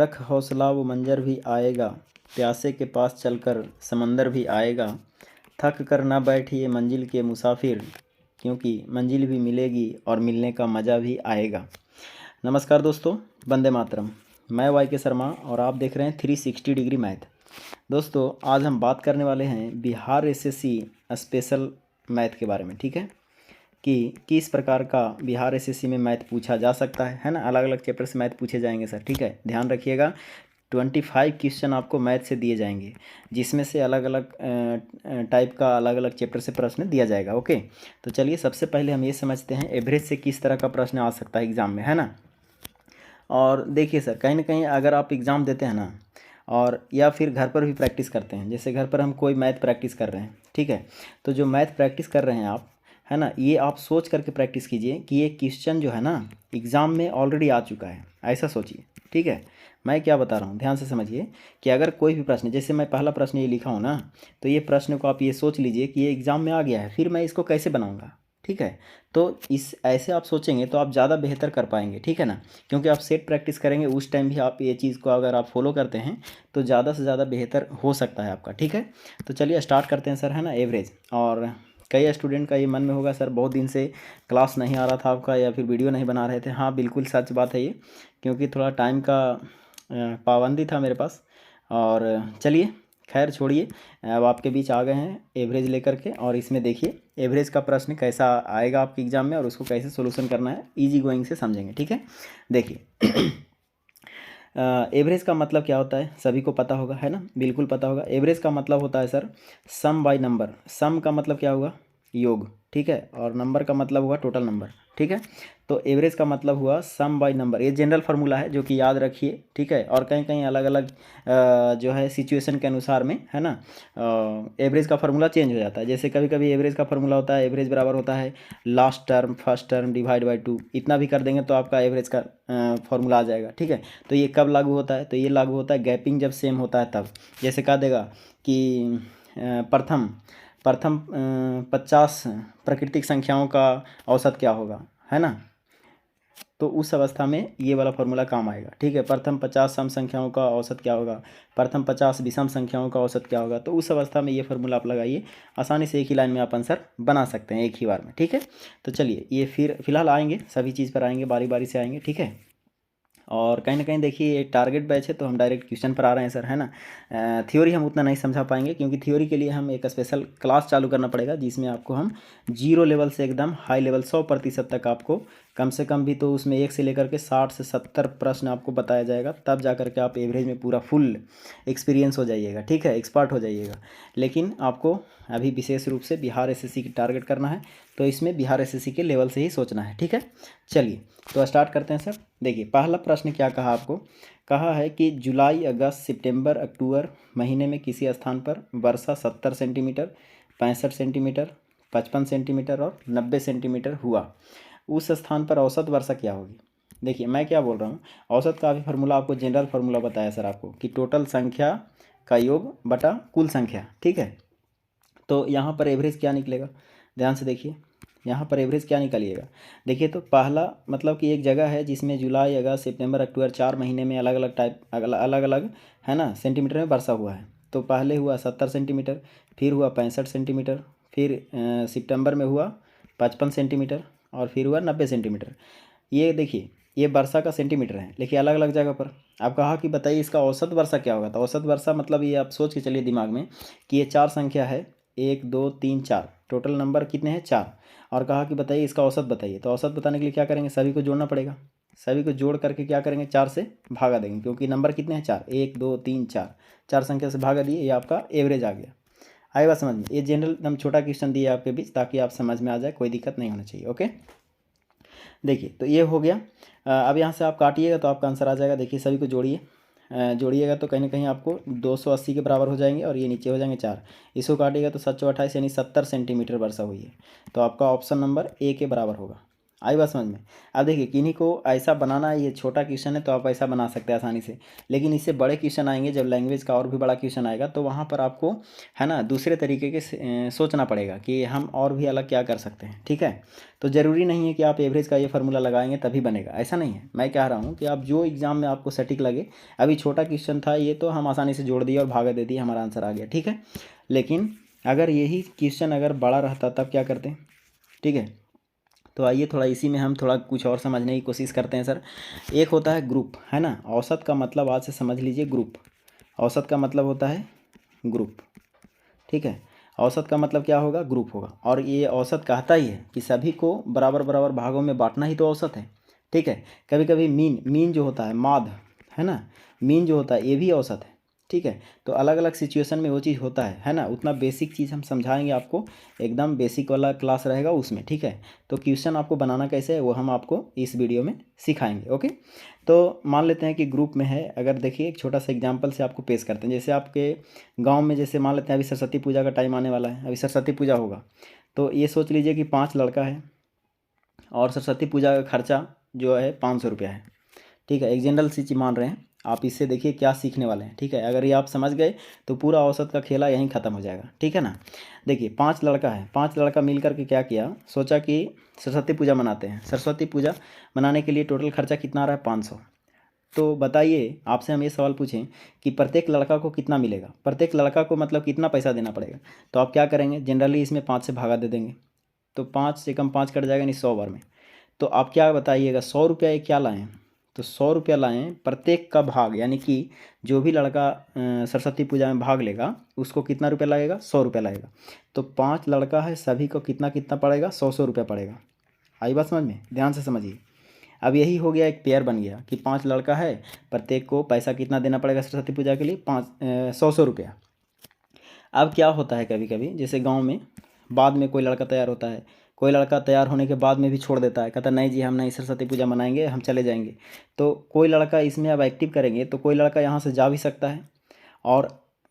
रख हौसला वो मंजर भी आएगा, प्यासे के पास चलकर समंदर भी आएगा। थक कर ना बैठिए मंजिल के मुसाफिर, क्योंकि मंजिल भी मिलेगी और मिलने का मज़ा भी आएगा। नमस्कार दोस्तों, वंदे मातरम। मैं वाई के शर्मा और आप देख रहे हैं 360 डिग्री मैथ। दोस्तों, आज हम बात करने वाले हैं बिहार एसएससी स्पेशल मैथ के बारे में। ठीक है, कि किस प्रकार का बिहार एसएससी में मैथ पूछा जा सकता है ना। अलग अलग चैप्टर से मैथ पूछे जाएंगे सर। ठीक है, ध्यान रखिएगा। 25 क्वेश्चन आपको मैथ से दिए जाएंगे, जिसमें से अलग अलग टाइप का अलग अलग चैप्टर से प्रश्न दिया जाएगा। ओके, तो चलिए सबसे पहले हम ये समझते हैं एवरेज से किस तरह का प्रश्न आ सकता है एग्ज़ाम में, है ना। और देखिए सर, कहीं ना कहीं अगर आप एग्ज़ाम देते हैं ना, और या फिर घर पर भी प्रैक्टिस करते हैं, जैसे घर पर हम कोई मैथ प्रैक्टिस कर रहे हैं, ठीक है, तो जो मैथ प्रैक्टिस कर रहे हैं आप, है ना, ये आप सोच करके प्रैक्टिस कीजिए कि ये क्वेश्चन जो है ना एग्ज़ाम में ऑलरेडी आ चुका है, ऐसा सोचिए। ठीक है, मैं क्या बता रहा हूँ ध्यान से समझिए कि अगर कोई भी प्रश्न, जैसे मैं पहला प्रश्न ये लिखा हूँ ना, तो ये प्रश्न को आप ये सोच लीजिए कि ये एग्ज़ाम में आ गया है, फिर मैं इसको कैसे बनाऊँगा। ठीक है, तो इस ऐसे आप सोचेंगे तो आप ज़्यादा बेहतर कर पाएंगे। ठीक है ना, क्योंकि आप सेट प्रैक्टिस करेंगे उस टाइम भी आप ये चीज़ को अगर आप फॉलो करते हैं तो ज़्यादा से ज़्यादा बेहतर हो सकता है आपका। ठीक है, तो चलिए स्टार्ट करते हैं सर, है ना। एवरेज, और कई स्टूडेंट का ये मन में होगा सर बहुत दिन से क्लास नहीं आ रहा था आपका, या फिर वीडियो नहीं बना रहे थे। हाँ बिल्कुल सच बात है ये, क्योंकि थोड़ा टाइम का पाबंदी था मेरे पास। और चलिए खैर छोड़िए, अब आपके बीच आ गए हैं एवरेज लेकर के, और इसमें देखिए एवरेज का प्रश्न कैसा आएगा आपके एग्ज़ाम में और उसको कैसे सोल्यूशन करना है, इजी गोइंग से समझेंगे। ठीक है, देखिए एवरेज का मतलब क्या होता है सभी को पता होगा, है ना, बिल्कुल पता होगा। एवरेज का मतलब होता है सर सम बाय नंबर। सम का मतलब क्या होगा, योग, ठीक है, और नंबर का मतलब हुआ टोटल नंबर। ठीक है, तो एवरेज का मतलब हुआ सम बाय नंबर। ये जनरल फार्मूला है जो कि याद रखिए। ठीक है, और कहीं कहीं अलग अलग जो है सिचुएशन के अनुसार में, है ना, एवरेज का फार्मूला चेंज हो जाता है। जैसे कभी कभी एवरेज का फार्मूला होता है, एवरेज बराबर होता है last term first term divide by 2, इतना भी कर देंगे तो आपका एवरेज का फार्मूला आ जाएगा। ठीक है, तो ये कब लागू होता है, तो ये लागू होता है गैपिंग जब सेम होता है तब। जैसे कह देगा कि प्रथम प्रथम 50 प्राकृतिक संख्याओं का औसत क्या होगा, है ना, तो उस अवस्था में ये वाला फार्मूला काम आएगा। ठीक है, प्रथम 50 सम संख्याओं का औसत क्या होगा, प्रथम 50 विषम संख्याओं का औसत क्या होगा, तो उस अवस्था में ये फार्मूला आप लगाइए, आसानी से एक ही लाइन में आप आंसर बना सकते हैं एक ही बार में। ठीक है, तो चलिए ये फिलहाल आएंगे, सभी चीज़ पर आएंगे, बारी बारी से आएंगे। ठीक है, और कहीं ना कहीं देखिए ये टारगेट बैच है तो हम डायरेक्ट क्वेश्चन पर आ रहे हैं सर, है ना। थ्योरी हम उतना नहीं समझा पाएंगे, क्योंकि थ्योरी के लिए हम एक स्पेशल क्लास चालू करना पड़ेगा, जिसमें आपको हम जीरो लेवल से एकदम हाई लेवल 100% तक आपको कम से कम भी तो उसमें 1 से लेकर के 60 से 70 प्रश्न आपको बताया जाएगा, तब जा करके आप एवरेज में पूरा फुल एक्सपीरियंस हो जाइएगा। ठीक है, एक्सपर्ट हो जाइएगा। लेकिन आपको अभी विशेष रूप से बिहार एसएससी की टारगेट करना है, तो इसमें बिहार एसएससी के लेवल से ही सोचना है। ठीक है, चलिए तो स्टार्ट करते हैं सर। देखिए पहला प्रश्न क्या कहा आपको, कहा है कि जुलाई अगस्त सितंबर अक्टूबर महीने में किसी स्थान पर वर्षा 70 सेंटीमीटर 65 सेंटीमीटर 55 सेंटीमीटर और 90 सेंटीमीटर हुआ, उस स्थान पर औसत वर्षा क्या होगी। देखिए मैं क्या बोल रहा हूँ, औसत का भी फार्मूला आपको जनरल फार्मूला बताया सर आपको कि टोटल संख्या का योग बटा कुल संख्या। ठीक है, तो यहाँ पर एवरेज क्या निकलेगा, ध्यान से देखिए यहाँ पर एवरेज क्या निकालिएगा। देखिए तो पहला मतलब कि एक जगह है जिसमें जुलाई अगस्त सितंबर अक्टूबर 4 महीने में अलग अलग टाइप अलग अलग, है ना, सेंटीमीटर में वर्षा हुआ है। तो पहले हुआ 70 सेंटीमीटर, फिर हुआ 65 सेंटीमीटर, फिर सितंबर में हुआ 55 सेंटीमीटर, और फिर हुआ 90 सेंटीमीटर। ये देखिए ये वर्षा का सेंटीमीटर है, लेकिन अलग अलग जगह पर। आप कहा कि बताइए इसका औसत वर्षा क्या होगा, तो औसत वर्षा मतलब ये आप सोच के चलिए दिमाग में कि ये 4 संख्या है, 1 2 3 4, टोटल नंबर कितने हैं 4, और कहा कि बताइए इसका औसत बताइए। तो औसत बताने के लिए क्या करेंगे, सभी को जोड़ना पड़ेगा। सभी को जोड़ करके क्या करेंगे, 4 से भागा देंगे, क्योंकि नंबर कितने हैं 4, 1 2 3 4, 4 संख्या से भागा दिए, ये आपका एवरेज आ गया। आए बात समझ में, ये जनरल एकदम छोटा क्वेश्चन दिया आपके बीच ताकि आप समझ में आ जाए, कोई दिक्कत नहीं होना चाहिए। ओके, देखिए तो ये हो गया। अब यहाँ से आप काटिएगा तो आपका आंसर आ जाएगा। देखिए सभी को जोड़िए, जोड़िएगा तो कहीं ना कहीं आपको 280 के बराबर हो जाएंगे, और ये नीचे हो जाएंगे 4। इसको काटिएगा तो 7 चौ 28 यानी 70 सेंटीमीटर वर्षा हुई है, तो आपका ऑप्शन नंबर ए के बराबर होगा। आई बात समझ में। अब देखिए किन्हीं को ऐसा बनाना है, ये छोटा क्वेश्चन है तो आप ऐसा बना सकते हैं आसानी से, लेकिन इससे बड़े क्वेश्चन आएंगे जब लैंग्वेज का और भी बड़ा क्वेश्चन आएगा तो वहाँ पर आपको है ना दूसरे तरीके के सोचना पड़ेगा कि हम और भी अलग क्या कर सकते हैं, ठीक है। तो ज़रूरी नहीं है कि आप एवरेज का ये फार्मूला लगाएंगे तभी बनेगा, ऐसा नहीं है। मैं कह रहा हूँ कि आप जो एग्ज़ाम में आपको सटीक लगे, अभी छोटा क्वेश्चन था ये तो हम आसानी से जोड़ दिए और भागा दे दिए, हमारा आंसर आ गया, ठीक है। लेकिन अगर यही क्वेश्चन अगर बड़ा रहता तब क्या करते, ठीक है। तो आइए थोड़ा इसी में हम थोड़ा कुछ और समझने की कोशिश करते हैं सर। एक होता है ग्रुप, है ना। औसत का मतलब आज से समझ लीजिए ग्रुप। औसत का मतलब होता है ग्रुप, ठीक है। औसत का मतलब क्या होगा, ग्रुप होगा। और ये औसत कहता ही है कि सभी को बराबर बराबर भागों में बांटना ही तो औसत है, ठीक है। कभी कभी मीन जो होता है, माध्य, है ना, मीन जो होता है ये भी औसत है, ठीक है। तो अलग अलग सिचुएशन में वो चीज़ होता है ना। उतना बेसिक चीज़ हम समझाएंगे आपको, एकदम बेसिक वाला क्लास रहेगा उसमें, ठीक है। तो क्वेश्चन आपको बनाना कैसे है वो हम आपको इस वीडियो में सिखाएंगे, ओके। तो मान लेते हैं कि ग्रुप में है, अगर देखिए एक छोटा सा एग्जांपल से आपको पेश करते हैं। जैसे आपके गांव में जैसे मान लेते हैं अभी सरस्वती पूजा का टाइम आने वाला है, अभी सरस्वती पूजा होगा, तो ये सोच लीजिए कि 5 लड़का है और सरस्वती पूजा का खर्चा जो है 500 रुपया है, ठीक है। एक जनरल सी चीज़ मान रहे हैं आप, इससे देखिए क्या सीखने वाले हैं, ठीक है। अगर ये आप समझ गए तो पूरा औसत का खेला यहीं ख़त्म हो जाएगा, ठीक है ना। देखिए 5 लड़का है, 5 लड़का मिल करके क्या किया, सोचा कि सरस्वती पूजा मनाते हैं। सरस्वती पूजा मनाने के लिए टोटल खर्चा कितना आ रहा है, 500। तो बताइए आपसे हम ये सवाल पूछें कि प्रत्येक लड़का को कितना मिलेगा, प्रत्येक लड़का को मतलब कितना पैसा देना पड़ेगा। तो आप क्या करेंगे, जनरली इसमें 5 से भागा दे देंगे, तो 5 से कम 5 कट जाएगा नहीं 100 बार में। तो आप क्या बताइएगा, 100 रुपया ये क्या लाएँ, तो 100 रुपया लाएँ प्रत्येक का भाग, यानी कि जो भी लड़का सरस्वती पूजा में भाग लेगा उसको कितना रुपया लगेगा, 100 रुपया लगेगा। तो 5 लड़का है, सभी को कितना कितना पड़ेगा, 100 रुपया पड़ेगा। आई बात समझ में, ध्यान से समझिए। अब यही हो गया, एक पेयर बन गया कि 5 लड़का है, प्रत्येक को पैसा कितना देना पड़ेगा सरस्वती पूजा के लिए, 100 रुपया। अब क्या होता है कभी कभी, जैसे गांव में बाद में कोई लड़का तैयार होता है, कोई लड़का तैयार होने के बाद में भी छोड़ देता है, कहता नहीं जी हम नहीं सरस्वती पूजा मनाएंगे, हम चले जाएंगे। तो कोई लड़का इसमें अब एक्टिव करेंगे तो कोई लड़का यहाँ से जा भी सकता है। और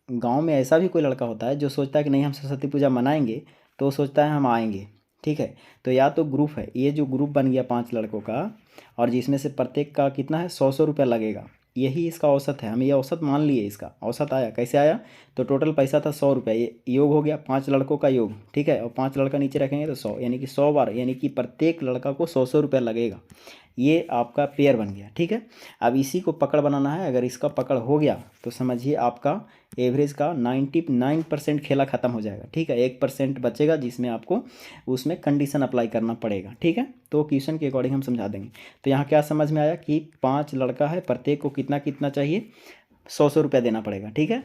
गांव में ऐसा भी कोई लड़का होता है जो सोचता है कि नहीं हम सरस्वती पूजा मनाएंगे, तो वो सोचता है हम आएंगे, ठीक है। तो या तो ग्रुप है, ये जो ग्रुप बन गया 5 लड़कों का, और जिसमें से प्रत्येक का कितना है, 100 रुपया लगेगा, यही इसका औसत है। हम ये औसत मान लिए, इसका औसत आया, कैसे आया, तो टोटल पैसा था 100 रुपया, ये योग हो गया 5 लड़कों का योग, ठीक है। और 5 लड़का नीचे रखेंगे तो 100, यानी कि 100 बार, यानी कि प्रत्येक लड़का को 100 रुपया लगेगा। ये आपका पेयर बन गया, ठीक है। अब इसी को पकड़ बनाना है, अगर इसका पकड़ हो गया तो समझिए आपका एवरेज का 99% खेला ख़त्म हो जाएगा, ठीक है। 1% बचेगा जिसमें आपको उसमें कंडीशन अप्लाई करना पड़ेगा, ठीक है। तो क्वेश्चन के अकॉर्डिंग हम समझा देंगे। तो यहाँ क्या समझ में आया कि 5 लड़का है, प्रत्येक को कितना कितना चाहिए, 100 रुपया देना पड़ेगा, ठीक है।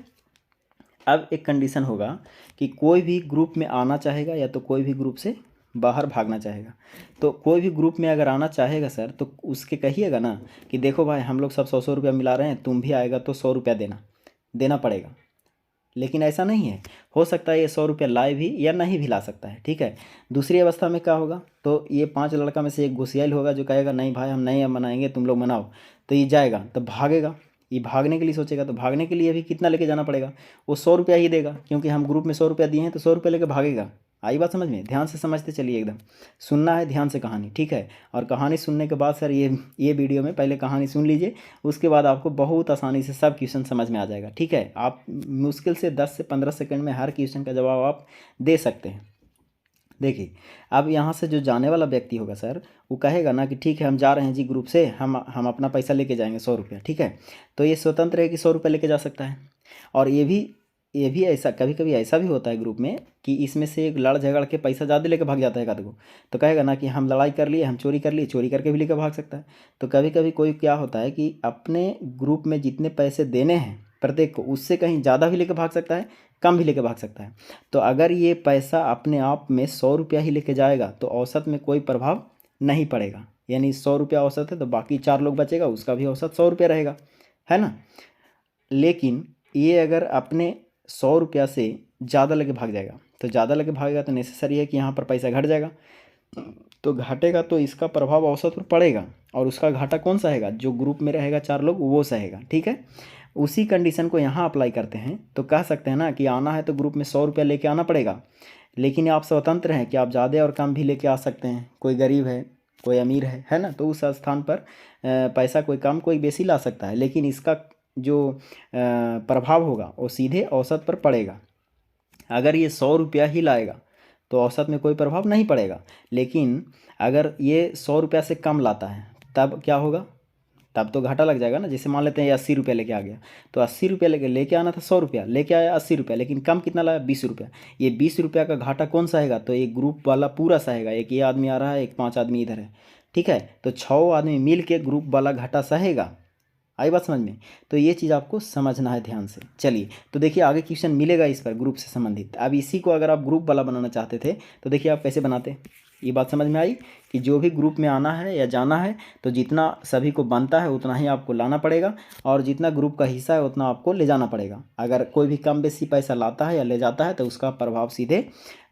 अब एक कंडीशन होगा कि कोई भी ग्रुप में आना चाहेगा या तो कोई भी ग्रुप से बाहर भागना चाहेगा। तो कोई भी ग्रुप में अगर आना चाहेगा सर, तो उसके कहिएगा ना कि देखो भाई हम लोग सब 100 रुपया मिला रहे हैं, तुम भी आएगा तो 100 रुपया देना पड़ेगा। लेकिन ऐसा नहीं है, हो सकता है ये 100 रुपया लाए भी या नहीं भी ला सकता है, ठीक है। दूसरी अवस्था में क्या होगा, तो ये 5 लड़का में से एक घुसियाल होगा जो कहेगा नहीं भाई हम नहीं मनाएंगे, तुम लोग मनाओ। तो ये जाएगा, तो भागेगा, ये भागने के लिए सोचेगा, तो भागने के लिए भी कितना लेके जाना पड़ेगा, वो 100 रुपया ही देगा, क्योंकि हम ग्रुप में 100 रुपया दिए हैं तो 100 रुपया लेके भागेगा। आई बात समझ में, ध्यान से समझते चलिए, एकदम सुनना है ध्यान से कहानी, ठीक है। और कहानी सुनने के बाद सर ये वीडियो में पहले कहानी सुन लीजिए, उसके बाद आपको बहुत आसानी से सब क्वेश्चन समझ में आ जाएगा, ठीक है। आप मुश्किल से 10 से 15 सेकंड में हर क्वेश्चन का जवाब आप दे सकते हैं। देखिए अब यहाँ से जो जाने वाला व्यक्ति होगा सर, वो कहेगा ना कि ठीक है हम जा रहे हैं जी ग्रुप से, हम अपना पैसा लेके जाएंगे 100 रुपया, ठीक है। तो ये स्वतंत्र है कि 100 रुपया लेके जा सकता है। और ये भी ऐसा कभी कभी ऐसा भी होता है ग्रुप में कि इसमें से एक लड़ झगड़ के पैसा ज़्यादा लेके भाग जाता है एक को, तो कहेगा ना कि हम लड़ाई कर लिए, हम चोरी कर लिए, चोरी करके भी लेकर भाग सकता है। तो कभी कभी कोई क्या होता है कि अपने ग्रुप में जितने पैसे देने हैं प्रत्येक को, उससे कहीं ज़्यादा भी लेकर भाग सकता है, कम भी लेकर भाग सकता है। तो अगर ये पैसा अपने आप में 100 रुपया ही लेके जाएगा तो औसत में कोई प्रभाव नहीं पड़ेगा, यानी 100 रुपया औसत है तो बाकी 4 लोग बचेगा, उसका भी औसत 100 रुपया रहेगा, है ना। लेकिन ये अगर अपने 100 रुपया से ज़्यादा लेके भाग जाएगा, तो ज़्यादा लेके भागेगा तो नेसेसरी है कि यहाँ पर पैसा घट जाएगा, तो घटेगा तो इसका प्रभाव औसत पर पड़ेगा। और उसका घाटा कौन सहेगा, जो ग्रुप में रहेगा 4 लोग वो सहेगा, ठीक है। उसी कंडीशन को यहाँ अप्लाई करते हैं, तो कह सकते हैं ना कि आना है तो ग्रुप में 100 रुपया लेके आना पड़ेगा, लेकिन आप स्वतंत्र हैं कि आप ज़्यादा और कम भी लेके आ सकते हैं। कोई गरीब है कोई अमीर है ना, तो उस स्थान पर पैसा कोई कम कोई बेसी ला सकता है, लेकिन इसका जो प्रभाव होगा वो सीधे औसत पर पड़ेगा। अगर ये 100 रुपया ही लाएगा तो औसत में कोई प्रभाव नहीं पड़ेगा, लेकिन अगर ये 100 रुपया से कम लाता है तब क्या होगा, तब तो घाटा लग जाएगा ना। जैसे मान लेते हैं ये 80 रुपया लेके आ गया, तो 80 रुपया लेके आना था 100 रुपया, लेके आया 80 रुपया, लेकिन कम कितना लाया 20 रुपया। ये 20 रुपया का घाटा कौन सहेगा, तो एक ग्रुप वाला पूरा सहेगा। एक ये आदमी आ रहा है, एक 5 आदमी इधर है, ठीक है, तो 6 आदमी मिल के ग्रुप वाला घाटा सहेगा। आई बात समझ में, तो ये चीज़ आपको समझना है ध्यान से। चलिए तो देखिए आगे क्वेश्चन मिलेगा इस पर ग्रुप से संबंधित। अब इसी को अगर आप ग्रुप वाला बनाना चाहते थे तो देखिए आप कैसे बनाते। ये बात समझ में आई कि जो भी ग्रुप में आना है या जाना है तो जितना सभी को बनता है उतना ही आपको लाना पड़ेगा, और जितना ग्रुप का हिस्सा है उतना आपको ले जाना पड़ेगा। अगर कोई भी कम बेसी पैसा लाता है या ले जाता है तो उसका प्रभाव सीधे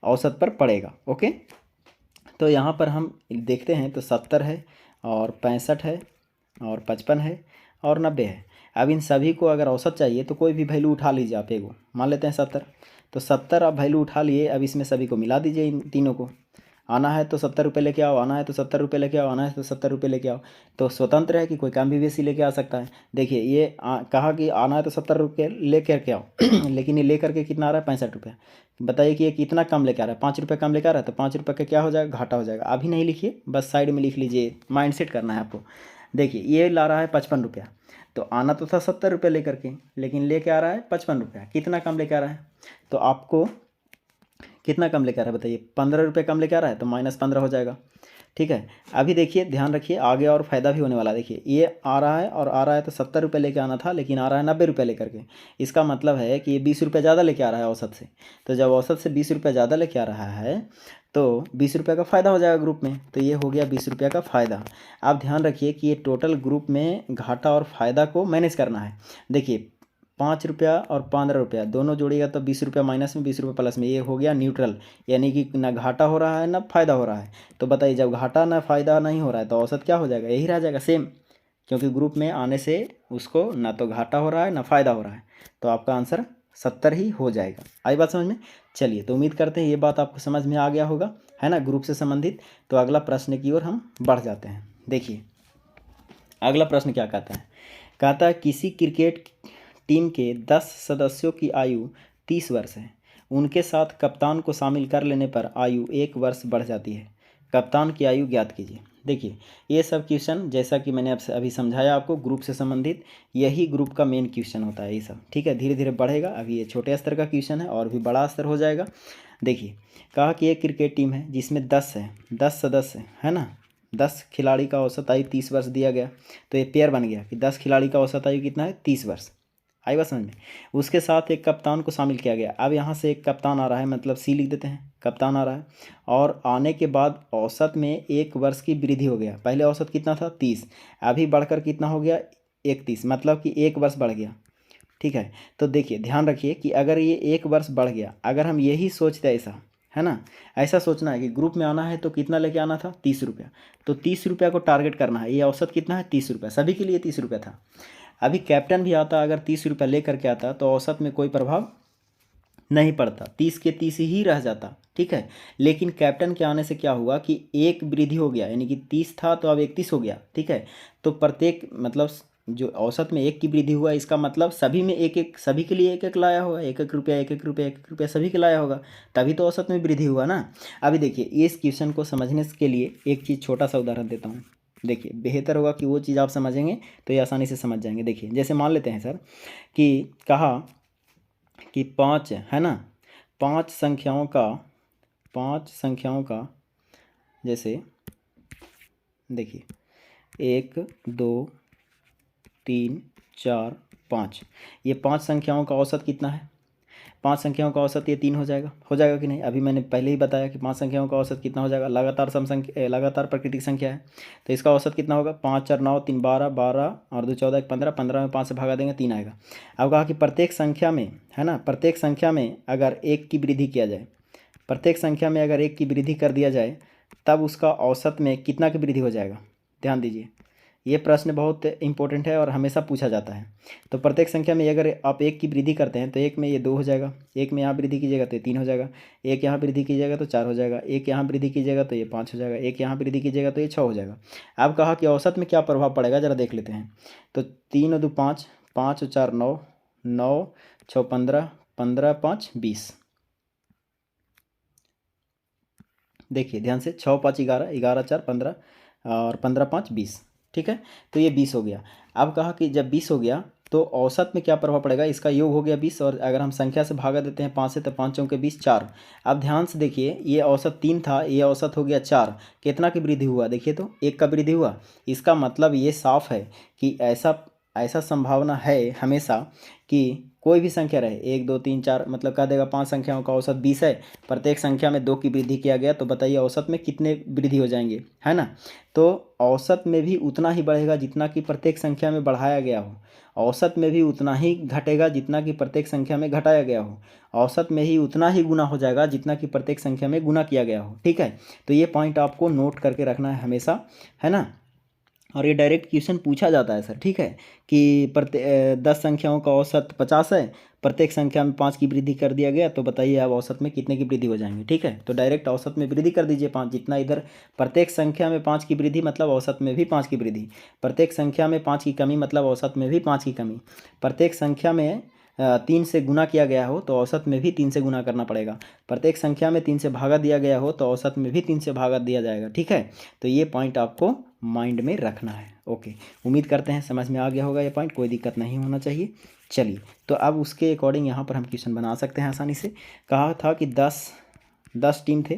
औसत पर पड़ेगा। ओके, तो यहाँ पर हम देखते हैं तो 70 है और 65 है और 55 है और 90 है। अब इन सभी को अगर औसत चाहिए तो कोई भी वैल्यू उठा लीजिए आप। एगो मान लेते हैं 70, तो 70 आप वैल्यू उठा लिए। अब इसमें सभी को मिला दीजिए, इन तीनों को। आना है तो 70 रुपये लेके आओ, आना है तो 70 रुपये लेके आओ, आना है तो 70 रुपये लेके आओ। तो स्वतंत्र है कि कोई कम भी बेसी लेके आ सकता है। देखिए ये कहा कि आना है तो 70 रुपये ले करके आओ लेकिन ये ले करके कितना आ रहा है 65 रुपये। बताइए कि ये कितना कम लेके आ रहा है, 5 रुपये कम लेके आ रहा है, तो 5 रुपये का क्या हो जाएगा, घाटा हो जाएगा। अभी नहीं लिखिए, बस साइड में लिख लीजिए, माइंड सेट करना है आपको। देखिए ये ला रहा है 55 रुपया, तो आना तो था 70 रुपये लेकर के, लेकिन लेके आ रहा है 55 रुपया। कितना कम लेके आ रहा है, तो आपको कितना कम लेके आ रहा है बताइए, 15 रुपये कम लेके आ रहा है, तो -15 हो जाएगा। ठीक है, अभी देखिए ध्यान रखिए आगे और फ़ायदा भी होने वाला है। देखिए ये आ रहा है और आ रहा है, तो 70 रुपये लेके आना था, लेकिन आ रहा है 90 रुपये लेकर के। इसका मतलब है कि ये 20 रुपये ज़्यादा लेके आ रहा है औसत से। तो जब औसत से 20 रुपये ज़्यादा लेके आ रहा है तो 20 रुपये का फ़ायदा हो जाएगा ग्रुप में, तो ये हो गया 20 रुपये का फ़ायदा। आप ध्यान रखिए कि ये टोटल ग्रुप में घाटा और फ़ायदा को मैनेज करना है। देखिए 5 रुपया और 15 रुपया दोनों जोड़िएगा तो 20 रुपया माइनस में 20 रुपये प्लस में, ये हो गया न्यूट्रल, यानी कि ना घाटा हो रहा है ना फ़ायदा हो रहा है। तो बताइए जब घाटा ना फ़ायदा नहीं हो रहा है तो औसत क्या हो जाएगा, यही रह जाएगा सेम, क्योंकि ग्रुप में आने से उसको ना तो घाटा हो रहा है ना फ़ायदा हो रहा है। तो आपका आंसर 70 ही हो जाएगा। आई बात समझ में। चलिए तो उम्मीद करते हैं ये बात आपको समझ में आ गया होगा, है ना, ग्रुप से संबंधित। तो अगला प्रश्न की ओर हम बढ़ जाते हैं। देखिए अगला प्रश्न क्या कहता है, कहता है किसी क्रिकेट टीम के 10 सदस्यों की आयु 30 वर्ष है, उनके साथ कप्तान को शामिल कर लेने पर आयु 1 वर्ष बढ़ जाती है। कप्तान की आयु ज्ञात कीजिए। देखिए ये सब क्वेश्चन जैसा कि मैंने आपसे अभी समझाया आपको ग्रुप से संबंधित, यही ग्रुप का मेन क्वेश्चन होता है ये सब। ठीक है, धीरे धीरे बढ़ेगा। अभी ये छोटे स्तर का क्वेश्चन है और भी बड़ा स्तर हो जाएगा। देखिए कहा कि एक क्रिकेट टीम है जिसमें 10 है, 10 सदस्य है ना, 10 खिलाड़ी का औसत आयु 30 वर्ष दिया गया। तो ये पेयर बन गया कि 10 खिलाड़ी का औसत आयु कितना है, 30 वर्ष। आई बात समझ में। उसके साथ एक कप्तान को शामिल किया गया। अब यहाँ से एक कप्तान आ रहा है, मतलब सी लिख देते हैं, कप्तान आ रहा है, और आने के बाद औसत में 1 वर्ष की वृद्धि हो गया। पहले औसत कितना था 30, अभी बढ़कर कितना हो गया 31, मतलब कि 1 वर्ष बढ़ गया। ठीक है, तो देखिए ध्यान रखिए कि अगर ये 1 वर्ष बढ़ गया, अगर हम यही सोचते ऐसा, है ना, ऐसा सोचना है कि ग्रुप में आना है तो कितना लेके आना था 30 रुपया, तो 30 रुपया को टारगेट करना है। ये औसत कितना है 30 रुपया, सभी के लिए 30 रुपया था। अभी कैप्टन भी आता, अगर 30 रुपया ले करके आता तो औसत में कोई प्रभाव नहीं पड़ता, 30 के 30 ही रह जाता। ठीक है, लेकिन कैप्टन के आने से क्या हुआ कि एक वृद्धि हो गया, यानी कि 30 था तो अब 31 हो गया। ठीक है, तो प्रत्येक मतलब जो औसत में 1 की वृद्धि हुआ, इसका मतलब सभी में एक एक, सभी के लिए 1-1 लाया होगा, 1-1 रुपया 1-1 रुपया 1-1 रुपया सभी के लाया होगा, तभी तो औसत में वृद्धि हुआ ना। अभी देखिए इस क्वेश्चन को समझने के लिए एक चीज़ छोटा सा उदाहरण देता हूँ। देखिए बेहतर होगा कि वो चीज़ आप समझेंगे तो ये आसानी से समझ जाएंगे। देखिए जैसे मान लेते हैं सर कि कहा कि 5 है ना, 5 संख्याओं का जैसे देखिए 1 2 3 4 5, ये 5 संख्याओं का औसत कितना है, 5 संख्याओं का औसत ये 3 हो जाएगा कि नहीं। अभी मैंने पहले ही बताया कि 5 संख्याओं का औसत कितना हो जाएगा, लगातार सम संख्या, लगातार प्राकृतिक संख्या है तो इसका औसत कितना होगा, 5 4 9 3 12, 12 और 2 14 15, 15 में 5 से भगा देंगे 3 आएगा। अब कहा कि प्रत्येक संख्या में, है ना, प्रत्येक संख्या में अगर 1 की वृद्धि किया जाए, प्रत्येक संख्या में अगर 1 की वृद्धि कर दिया जाए तब उसका औसत में कितना की वृद्धि हो जाएगा। ध्यान दीजिए, ये प्रश्न बहुत इंपॉर्टेंट है और हमेशा पूछा जाता है। तो प्रत्येक संख्या में अगर आप एक की वृद्धि करते हैं तो एक में ये 2 हो जाएगा, एक में यहाँ वृद्धि कीजिएगा तो ये 3 हो जाएगा, एक यहाँ वृद्धि कीजिएगा तो 4 हो जाएगा, एक यहाँ वृद्धि कीजिएगा तो ये 5 हो जाएगा, एक यहाँ वृद्धि कीजिएगा तो ये 6 हो जाएगा। अब कहा कि औसत में क्या प्रभाव पड़ेगा, ज़रा देख लेते हैं। तो 3 और 2 5, 5 और 4 9, 9 6 15, 15 5 20। देखिए ध्यान से, 6 5 11, 11 4 15 और 15 5 20। ठीक है, तो ये 20 हो गया। अब कहा कि जब 20 हो गया तो औसत में क्या प्रभाव पड़ेगा, इसका योग हो गया 20 और अगर हम संख्या से भागा देते हैं 5 से तो 5 चौके 20 4। अब ध्यान से देखिए, ये औसत 3 था, ये औसत हो गया 4। कितना की वृद्धि हुआ, देखिए तो 1 का वृद्धि हुआ। इसका मतलब ये साफ है कि ऐसा ऐसा संभावना है हमेशा कि कोई भी संख्या रहे 1 2 3 4, मतलब कह देगा 5 संख्याओं का औसत 20 है, प्रत्येक संख्या में 2 की वृद्धि किया गया, तो बताइए औसत में कितने वृद्धि हो जाएंगे, है ना। तो औसत में भी उतना ही बढ़ेगा जितना कि प्रत्येक संख्या में बढ़ाया गया हो, औसत में भी उतना ही घटेगा जितना कि प्रत्येक संख्या में घटाया गया हो, औसत में ही उतना ही गुना हो जाएगा जितना कि प्रत्येक संख्या में गुना किया गया हो। ठीक है, तो ये पॉइंट आपको नोट करके रखना है हमेशा, है ना। और ये डायरेक्ट क्वेश्चन पूछा जाता है सर, ठीक है, कि 10 संख्याओं का औसत 50 है, प्रत्येक संख्या में 5 की वृद्धि कर दिया गया, तो बताइए अब औसत में कितने की वृद्धि हो जाएंगे। ठीक है, तो डायरेक्ट औसत में वृद्धि कर दीजिए 5, जितना इधर प्रत्येक संख्या में 5 की वृद्धि मतलब औसत में भी 5 की वृद्धि, प्रत्येक संख्या में 5 की कमी मतलब औसत में भी 5 की कमी, प्रत्येक संख्या में 3 से गुना किया गया हो तो औसत में भी 3 से गुना करना पड़ेगा, प्रत्येक संख्या में 3 से भागा दिया गया हो तो औसत में भी 3 से भागा दिया जाएगा। ठीक है, तो ये पॉइंट आपको माइंड में रखना है। ओके, उम्मीद करते हैं समझ में आ गया होगा ये पॉइंट, कोई दिक्कत नहीं होना चाहिए। चलिए, तो अब उसके अकॉर्डिंग यहाँ पर हम क्वेश्चन बना सकते हैं आसानी से। कहा था कि 10 टीम थे,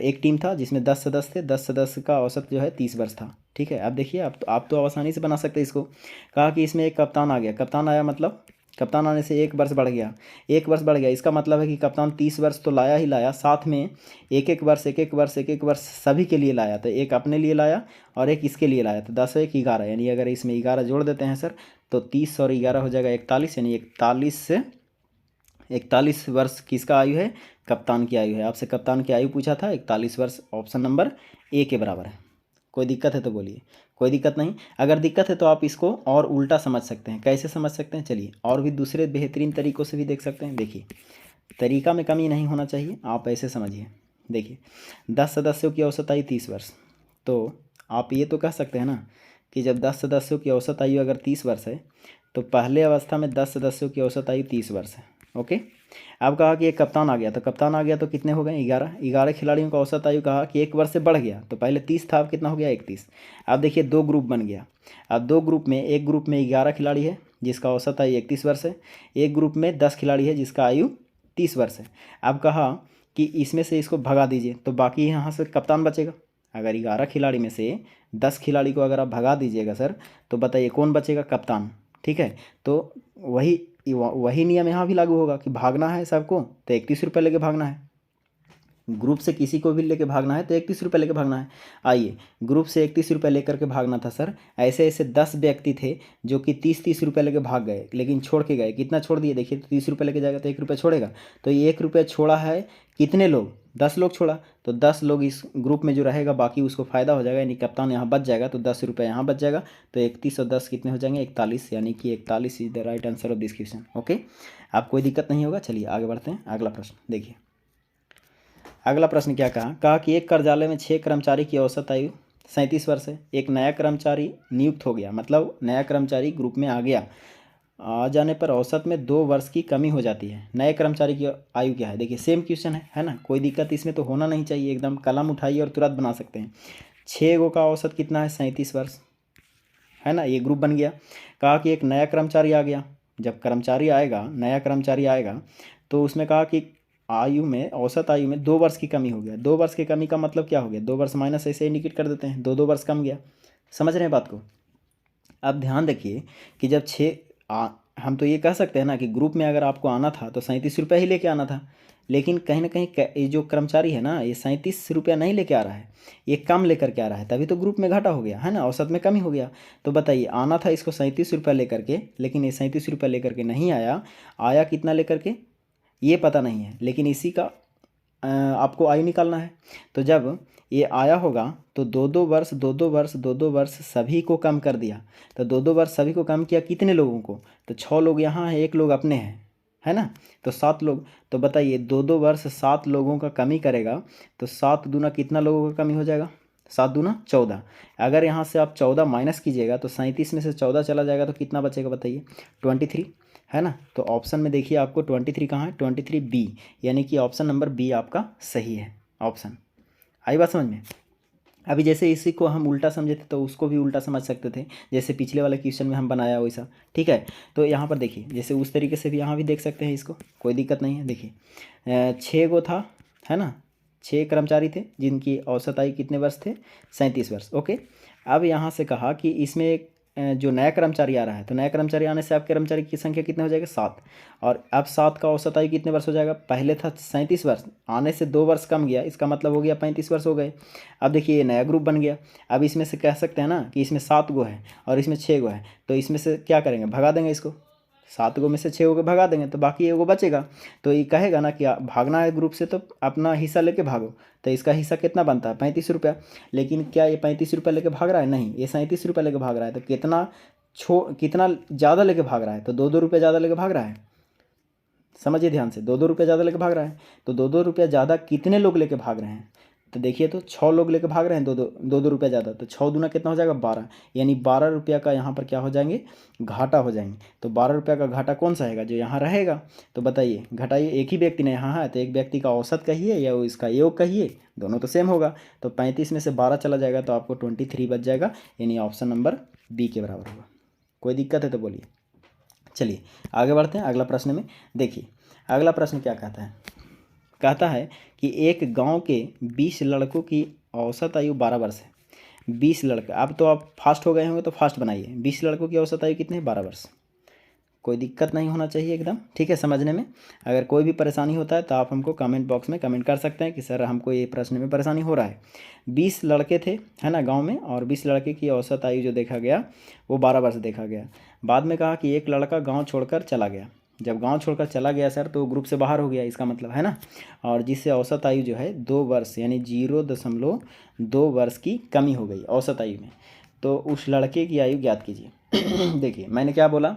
एक टीम था जिसमें 10 सदस्य थे, 10 सदस्य का औसत जो है 30 वर्ष था। ठीक है, अब देखिए, आप तो आसानी से बना सकते हैं इसको। कहा कि इसमें एक कप्तान आ गया, कप्तान आया मतलब कप्तान आने से 1 वर्ष बढ़ गया, 1 वर्ष बढ़ गया, इसका मतलब है कि कप्तान 30 वर्ष तो लाया ही लाया, साथ में एक एक वर्ष एक एक वर्ष एक एक वर्ष सभी के लिए लाया, तो एक अपने लिए लाया और एक इसके लिए लाया, तो 10 1 11, यानी अगर इसमें 11 जोड़ देते हैं सर तो 30 और 11 हो जाएगा 41, यानी 41 वर्ष किसका आयु है, कप्तान की आयु है। आपसे कप्तान की आयु पूछा था, 41 वर्ष ऑप्शन नंबर ए के बराबर है। कोई दिक्कत है तो बोलिए, कोई दिक्कत नहीं। अगर दिक्कत है तो आप इसको और उल्टा समझ सकते हैं। कैसे समझ सकते हैं, चलिए और भी दूसरे बेहतरीन तरीक़ों से भी देख सकते हैं। देखिए, तरीका में कमी नहीं होना चाहिए, आप ऐसे समझिए। देखिए, 10 सदस्यों की औसत आयु 30 वर्ष, तो आप ये तो कह सकते हैं ना कि जब 10 सदस्यों की औसत आयु अगर 30 वर्ष है तो पहले अवस्था में 10 सदस्यों की औसत आयु 30 वर्ष है। ओके, अब कहा कि एक कप्तान आ गया, तो कप्तान आ गया तो कितने हो गए, 11 खिलाड़ियों का औसत आयु कहा कि 1 वर्ष से बढ़ गया, तो पहले 30 था, अब कितना हो गया 31। अब देखिए 2 ग्रुप बन गया, अब 2 ग्रुप में, एक ग्रुप में 11 खिलाड़ी है जिसका औसत आयु 31 वर्ष है, एक ग्रुप में 10 खिलाड़ी है जिसका आयु 30 वर्ष है। अब कहा कि इसमें से इसको भगा दीजिए तो बाकी यहाँ से कप्तान बचेगा। अगर 11 खिलाड़ी में से 10 खिलाड़ी को अगर आप भगा दीजिएगा सर, तो बताइए कौन बचेगा, कप्तान। ठीक है, तो वही नियम यहाँ भी लागू होगा कि भागना है सबको तो 31 रुपये लेके भागना है, ग्रुप से किसी को भी लेके भागना है तो 31 रुपये लेके भागना है। आइए, ग्रुप से 31 रुपये लेकर के भागना था सर, ऐसे ऐसे 10 व्यक्ति थे जो कि 30 रुपये लेके भाग गए, लेकिन छोड़ के गए, कितना छोड़ दिए, देखिए तो 30 रुपये लेके जाएगा तो 1 रुपये छोड़ेगा, तो ये 1 रुपये छोड़ा है, कितने लोग, 10 लोग छोड़ा, तो 10 लोग इस ग्रुप में जो रहेगा बाकी उसको फ़ायदा हो जाएगा, यानी कप्तान यहाँ बच जाएगा, तो 10 रुपये यहाँ बच जाएगा, तो 31 और 10 कितने हो जाएंगे, 41, यानी कि 41 is the right answer of this question. Okay, आप कोई दिक्कत नहीं होगा। चलिए आगे बढ़ते हैं, अगला प्रश्न देखिए। अगला प्रश्न क्या कहा कि एक कार्यालय में 6 कर्मचारी की औसत आयु 37 वर्ष है, एक नया कर्मचारी नियुक्त हो गया, मतलब नया कर्मचारी ग्रुप में आ गया, आ जाने पर औसत में 2 वर्ष की कमी हो जाती है। नए कर्मचारी की आयु क्या है, देखिए सेम क्वेश्चन है ना, कोई दिक्कत इसमें तो होना नहीं चाहिए, एकदम कलम उठाइए और तुरंत बना सकते हैं। 6 गो का औसत कितना है, 37 वर्ष, है ना, ये ग्रुप बन गया। कहा कि एक नया कर्मचारी आ गया, जब कर्मचारी आएगा, नया कर्मचारी आएगा, तो उसमें कहा कि आयु में, औसत आयु में 2 वर्ष की कमी हो गया। 2 वर्ष की कमी का मतलब क्या हो गया, 2 वर्ष माइनस ऐसे इंडिकेट कर देते हैं, 2 वर्ष कम गया। समझ रहे हैं बात को। अब ध्यान देखिए कि जब हम तो ये कह सकते हैं ना कि ग्रुप में अगर आपको आना था तो 37 रुपये ही लेके आना था, लेकिन कहीं ना कहीं ये जो कर्मचारी है ना, ये 37 रुपया नहीं लेके आ रहा है, ये कम लेकर के आ रहा है, तभी तो ग्रुप में घाटा हो गया, है ना, औसत में कमी हो गया। तो बताइए, आना था इसको 37 रुपया लेकर के, लेकिन ये 37 रुपया लेकर के नहीं आया, आया कितना लेकर के ये पता नहीं है, लेकिन इसी का आपको आयु निकालना है। तो जब ये आया होगा तो 2-2 वर्ष सभी को कम कर दिया। तो 2-2 वर्ष सभी को कम किया कितने लोगों को? तो 6 लोग यहाँ हैं, 1 लोग अपने हैं, है ना? तो 7 लोग। तो बताइए 2-2 वर्ष 7 लोगों का कमी करेगा तो 7 दूना कितना लोगों का कमी हो जाएगा? 7 दूना 14। अगर यहाँ से आप 14 माइनस कीजिएगा तो 37 में से 14 चला जाएगा तो कितना बचेगा बताइए? 23, है ना? तो ऑप्शन में देखिए आपको 23 कहाँ है? 23 बी, यानी कि ऑप्शन नंबर बी आपका सही है ऑप्शन। आई बात समझ में? अभी जैसे इसी को हम उल्टा समझे थे तो उसको भी उल्टा समझ सकते थे, जैसे पिछले वाले क्वेश्चन में हम बनाया वैसा, ठीक है? तो यहाँ पर देखिए जैसे उस तरीके से भी यहाँ भी देख सकते हैं इसको, कोई दिक्कत नहीं है। देखिए 6 गो था, है ना? 6 कर्मचारी थे जिनकी औसत आयु कितने वर्ष थे? 37 वर्ष। ओके, अब यहाँ से कहा कि इसमें एक जो नया कर्मचारी आ रहा है, तो नया कर्मचारी आने से आपके कर्मचारी की संख्या कितने हो जाएगा? 7। और अब 7 का औसत आयु कितने वर्ष हो जाएगा? पहले था 37 वर्ष, आने से 2 वर्ष कम गया, इसका मतलब हो गया 35 वर्ष हो गए। अब देखिए ये नया ग्रुप बन गया। अब इसमें से कह सकते हैं ना कि इसमें 7 गो है और इसमें 6 गो है, तो इसमें से क्या करेंगे? भगा देंगे इसको। 7 गो में से 6 गो भगा देंगे तो बाकी एगो बचेगा। तो ये कहेगा ना कि भागना है ग्रुप से तो अपना हिस्सा लेके भागो। तो इसका हिस्सा कितना बनता है? 35 रुपया। लेकिन क्या ये 35 रुपया लेके भाग रहा है? नहीं, ये 37 रुपया लेके भाग रहा है। तो कितना ज़्यादा लेके भाग रहा है? तो 2-2 रुपया ज़्यादा लेके भाग रहा है। समझिए ध्यान से, 2-2 रुपया ज़्यादा लेके भाग रहा है। तो 2-2 रुपया ज़्यादा कितने लोग लेके भाग रहे हैं? तो देखिए तो 6 लोग लेके भाग रहे हैं, 2-2 रुपया ज़्यादा। तो 6 दूना कितना हो जाएगा? 12, यानी 12 रुपया का यहाँ पर क्या हो जाएंगे? घाटा हो जाएंगे। तो 12 रुपया का घाटा कौन सा है? जो यहाँ रहेगा। तो बताइए घटाइए, एक ही व्यक्ति ने यहाँ है तो एक व्यक्ति का औसत कहिए या इसका योग कहिए, दोनों तो सेम होगा। तो 35 में से 12 चला जाएगा तो आपको 23 बच जाएगा, यानी ऑप्शन नंबर बी के बराबर होगा। कोई दिक्कत है तो बोलिए। चलिए आगे बढ़ते हैं अगला प्रश्न में। देखिए अगला प्रश्न क्या कहता है? कहता है कि एक गांव के 20 लड़कों की औसत आयु 12 वर्ष है। 20 लड़के, अब तो आप फास्ट हो गए होंगे तो फास्ट बनाइए। 20 लड़कों की औसत आयु कितनी है? 12 वर्ष। कोई दिक्कत नहीं होना चाहिए, एकदम ठीक है समझने में। अगर कोई भी परेशानी होता है तो आप हमको कमेंट बॉक्स में कमेंट कर सकते हैं कि सर हमको ये प्रश्न में परेशानी हो रहा है। 20 लड़के थे, है ना, गांव में, और 20 लड़के की औसत आयु जो देखा गया वो 12 वर्ष देखा गया। बाद में कहा कि एक लड़का गाँव छोड़कर चला गया। जब गांव छोड़कर चला गया सर तो ग्रुप से बाहर हो गया, इसका मतलब है ना, और जिससे औसत आयु जो है 2 वर्ष यानी 0.2 वर्ष की कमी हो गई औसत आयु में। तो उस लड़के की आयु ज्ञात कीजिए। देखिए मैंने क्या बोला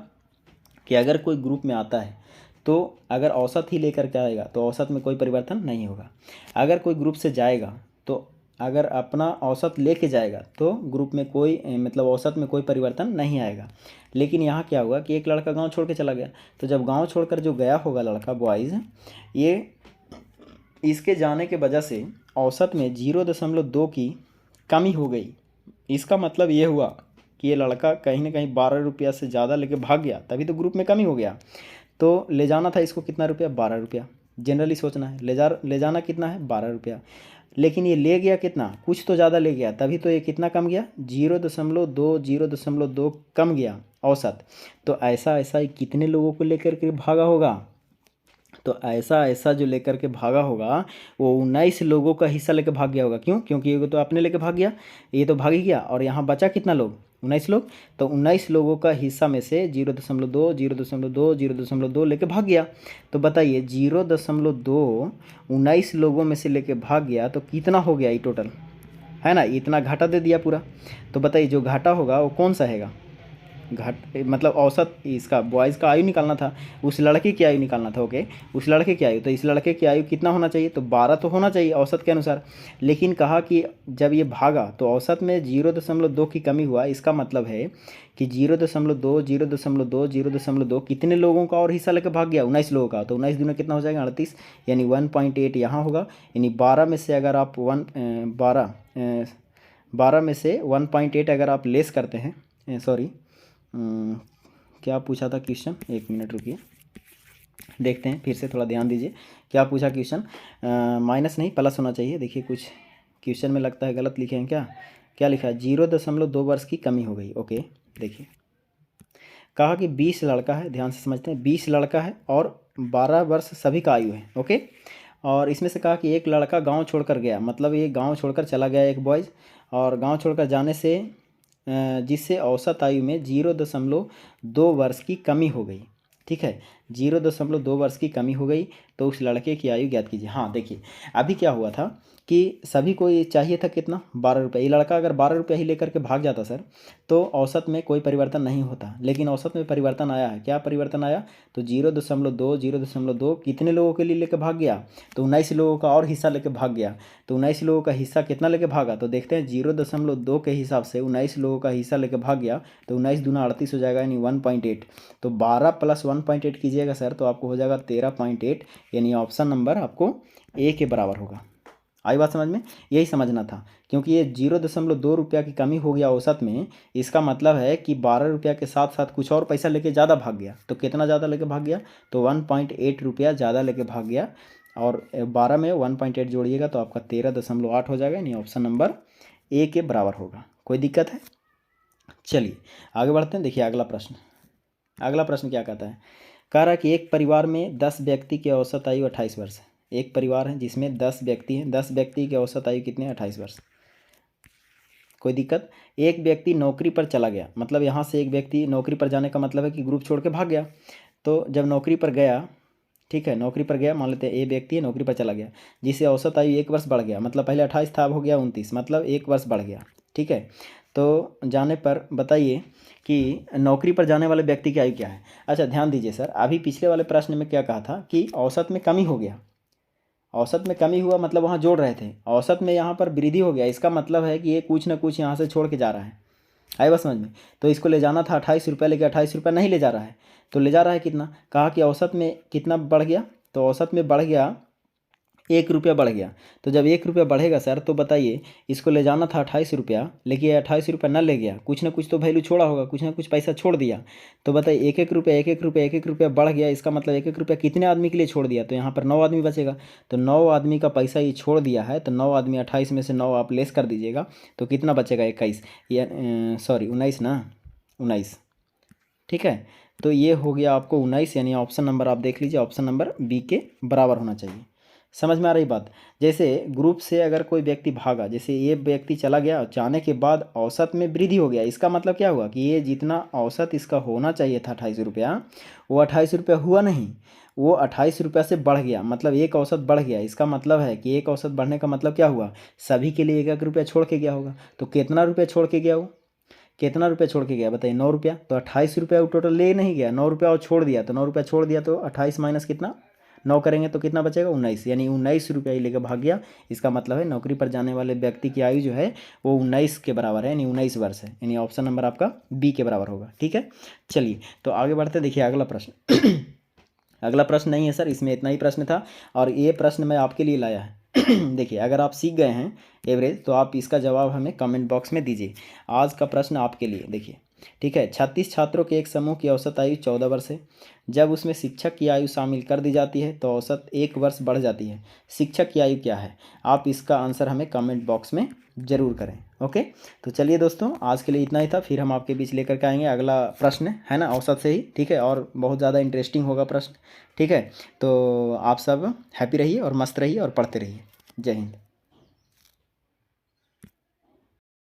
कि अगर कोई ग्रुप में आता है तो अगर औसत ही लेकर के आएगा तो औसत में कोई परिवर्तन नहीं होगा। अगर कोई ग्रुप से जाएगा तो अगर अपना औसत लेके जाएगा तो ग्रुप में कोई मतलब औसत में कोई परिवर्तन नहीं आएगा। लेकिन यहाँ क्या हुआ कि एक लड़का गांव छोड़ के चला गया, तो जब गांव छोड़कर जो गया होगा लड़का बॉयज़, ये इसके जाने के वजह से औसत में 0.2 की कमी हो गई। इसका मतलब ये हुआ कि ये लड़का कहीं ना कहीं 12 रुपया से ज़्यादा लेके भाग गया, तभी तो ग्रुप में कमी हो गया। तो ले जाना था इसको कितना रुपया? 12 रुपया। जनरली सोचना है ले जाना कितना है? 12 रुपया। लेकिन ये ले गया कितना? कुछ तो ज़्यादा ले गया, तभी तो ये कितना कम गया? 0.2 कम गया औसत। तो ऐसा ऐसा कितने लोगों को लेकर के भागा होगा? तो ऐसा ऐसा जो लेकर के भागा होगा वो 19 लोगों का हिस्सा लेकर भाग गया होगा। क्यों? क्योंकि ये तो अपने लेकर भाग गया, ये तो भाग ही गया, और यहाँ बचा कितना लोग? 19 लोग। तो 19 लोगों का हिस्सा में से 0.2 0.2 0.2 लेके भाग गया। तो बताइए 0.2 19 लोगों में से लेके भाग गया तो कितना हो गया ये टोटल, है ना? इतना घाटा दे दिया पूरा। तो बताइए जो घाटा होगा वो कौन सा हैगा? मतलब औसत इसका बॉयज़ का आयु निकालना था, उस लड़के की आयु निकालना था। ओके, उस लड़के की आयु, तो इस लड़के की आयु कितना होना चाहिए? तो 12 तो होना चाहिए औसत के अनुसार। लेकिन कहा कि जब ये भागा तो औसत में 0.2 की कमी हुआ। इसका मतलब है कि 0.2 0.2 0.2 कितने लोगों का और हिस्सा लेकर भाग गया? 19 लोगों का। तो 19 दूना कितना हो जाएगा? 38, यानी 1.8 यहाँ होगा। यानी 12 में से अगर आप 12 में से 1.8 अगर आप लेस करते हैं, सॉरी क्या पूछा था क्वेश्चन? एक मिनट रुकिए, देखते हैं फिर से, थोड़ा ध्यान दीजिए। क्या पूछा क्वेश्चन? माइनस नहीं प्लस होना चाहिए। देखिए कुछ क्वेश्चन में लगता है गलत लिखे हैं। क्या लिखा है? 0.2 वर्ष की कमी हो गई। ओके, देखिए कहा कि 20 लड़का है, ध्यान से समझते हैं, 20 लड़का है और 12 वर्ष सभी का आयु है। ओके, और इसमें से कहा कि एक लड़का गांव छोड़कर गया, मतलब ये गांव छोड़कर चला गया एक बॉयज़, और गांव छोड़कर जाने से जिससे औसत आयु में 0.2 वर्ष की कमी हो गई। ठीक है, 0.2 वर्ष की कमी हो गई तो उस लड़के की आयु ज्ञात कीजिए। हाँ देखिए, अभी क्या हुआ था कि सभी को ये चाहिए था कितना, 12 रुपये। ये लड़का अगर 12 रुपये ही लेकर के भाग जाता सर, तो औसत में कोई परिवर्तन नहीं होता, लेकिन औसत में परिवर्तन आया है। क्या परिवर्तन आया? तो 0.2 कितने लोगों के लिए लेकर भाग गया? तो 19 लोगों का और हिस्सा लेकर भाग गया। तो 19 लोगों का हिस्सा कितना लेकर भागा? तो देखते हैं 0.2 के हिसाब से 19 लोगों का हिस्सा लेकर भाग गया तो 19 दूना 38 हो जाएगा, यानी 1.8। तो 12 + 1.8 कीजिएगा सर, तो आपको हो जाएगा 13.8, यानी ऑप्शन नंबर आपको ए के बराबर होगा। आई बात समझ में? यही समझना था, क्योंकि ये 0.2 रुपया की कमी हो गया औसत में, इसका मतलब है कि 12 रुपया के साथ साथ कुछ और पैसा लेके ज़्यादा भाग गया। तो कितना ज़्यादा लेके भाग गया? तो 1.8 रुपया ज़्यादा लेके भाग गया, और 12 में 1.8 जोड़िएगा तो आपका 13.8 हो जाएगा, यानी ऑप्शन नंबर ए के बराबर होगा। कोई दिक्कत है? चलिए आगे बढ़ते हैं। देखिए अगला प्रश्न, अगला प्रश्न क्या कहता है? कह रहा है कि एक परिवार में 10 व्यक्ति की औसत आयु 28 वर्ष है। एक परिवार है जिसमें 10 व्यक्ति हैं, 10 व्यक्ति की औसत आयु कितनी है? 28 वर्ष। कोई दिक्कत? एक व्यक्ति नौकरी पर चला गया, मतलब यहाँ से एक व्यक्ति नौकरी पर जाने का मतलब है कि ग्रुप छोड़ के भाग गया। तो जब नौकरी पर गया, ठीक है, नौकरी पर गया, मान लेते हैं ए व्यक्ति है, नौकरी पर चला गया, जिससे औसत आयु 1 वर्ष बढ़ गया, मतलब पहले 28 था, अब हो गया 29, मतलब 1 वर्ष बढ़ गया। ठीक है, तो जाने पर बताइए कि नौकरी पर जाने वाले व्यक्ति की आयु क्या है? अच्छा ध्यान दीजिए सर, अभी पिछले वाले प्रश्न में क्या कहा था कि औसत में कमी हो गया, औसत में कमी हुआ मतलब वहाँ जोड़ रहे थे, औसत में यहाँ पर वृद्धि हो गया, इसका मतलब है कि ये कुछ ना कुछ यहाँ से छोड़ के जा रहा है। आए बस समझ में? तो इसको ले जाना था 28 रुपये, लेकिन 28 रुपये नहीं ले जा रहा है, तो ले जा रहा है कितना? कहा कि औसत में कितना बढ़ गया? तो औसत में बढ़ गया 1 रुपया बढ़ गया। तो जब 1 रुपया बढ़ेगा सर, तो बताइए इसको ले जाना था 28 रुपया, लेकिन 28 रुपया न ले गया, कुछ ना कुछ तो वैल्यू छोड़ा होगा, कुछ ना कुछ पैसा छोड़ दिया। तो बताइए 1-1 रुपया 1-1 रुपया 1-1 रुपया बढ़ गया, इसका मतलब 1-1 रुपया कितने आदमी के लिए छोड़ दिया? तो यहाँ पर 9 आदमी बचेगा। तो 9 आदमी का पैसा ये छोड़ दिया है, तो 9 आदमी 28 में से 9 आप लेस कर दीजिएगा, तो कितना बचेगा? 21, या सॉरी 19 ना, 19। ठीक है, तो ये हो गया आपको 19, यानी ऑप्शन नंबर आप देख लीजिए, ऑप्शन नंबर बी के बराबर होना चाहिए। समझ में आ रही बात? जैसे ग्रुप से अगर कोई व्यक्ति भागा, जैसे ये व्यक्ति चला गया, जाने के बाद औसत में वृद्धि हो गया, इसका मतलब क्या हुआ कि ये जितना औसत इसका होना चाहिए था 28 रुपया, वो 28 रुपया हुआ नहीं, वो 28 रुपया से बढ़ गया, मतलब एक औसत बढ़ गया। इसका मतलब है कि एक औसत बढ़ने का मतलब क्या हुआ? सभी के लिए 1-1 रुपया छोड़ के गया होगा। तो कितना रुपया छोड़ के गया वो? कितना रुपया छोड़ के गया बताइए? 9 रुपया। तो 28 रुपया वो टोटल ले नहीं गया, 9 रुपया और छोड़ दिया, तो 9 रुपया छोड़ दिया, तो 28 माइनस कितना? 9 करेंगे तो कितना बचेगा? 19, यानी 19 रुपया ही लेकर भाग गया। इसका मतलब है नौकरी पर जाने वाले व्यक्ति की आयु जो है वो 19 के बराबर है, यानी 19 वर्ष है, यानी ऑप्शन नंबर आपका बी के बराबर होगा। ठीक है, चलिए तो आगे बढ़ते, देखिए अगला प्रश्न। अगला प्रश्न नहीं है सर, इसमें इतना ही प्रश्न था, और ये प्रश्न मैं आपके लिए लाया है। देखिए अगर आप सीख गए हैं एवरेज, तो आप इसका जवाब हमें कमेंट बॉक्स में दीजिए। आज का प्रश्न आपके लिए देखिए, ठीक है। 36 छात्रों के एक समूह की औसत आयु 14 वर्ष है। जब उसमें शिक्षक की आयु शामिल कर दी जाती है तो औसत 1 वर्ष बढ़ जाती है। शिक्षक की आयु क्या है? आप इसका आंसर हमें कमेंट बॉक्स में ज़रूर करें। ओके, तो चलिए दोस्तों, आज के लिए इतना ही था। फिर हम आपके बीच लेकर के आएंगे अगला प्रश्न, है ना, औसत से ही, ठीक है, और बहुत ज़्यादा इंटरेस्टिंग होगा प्रश्न। ठीक है, तो आप सब हैप्पी रहिए और मस्त रहिए और पढ़ते रहिए। जय हिंद।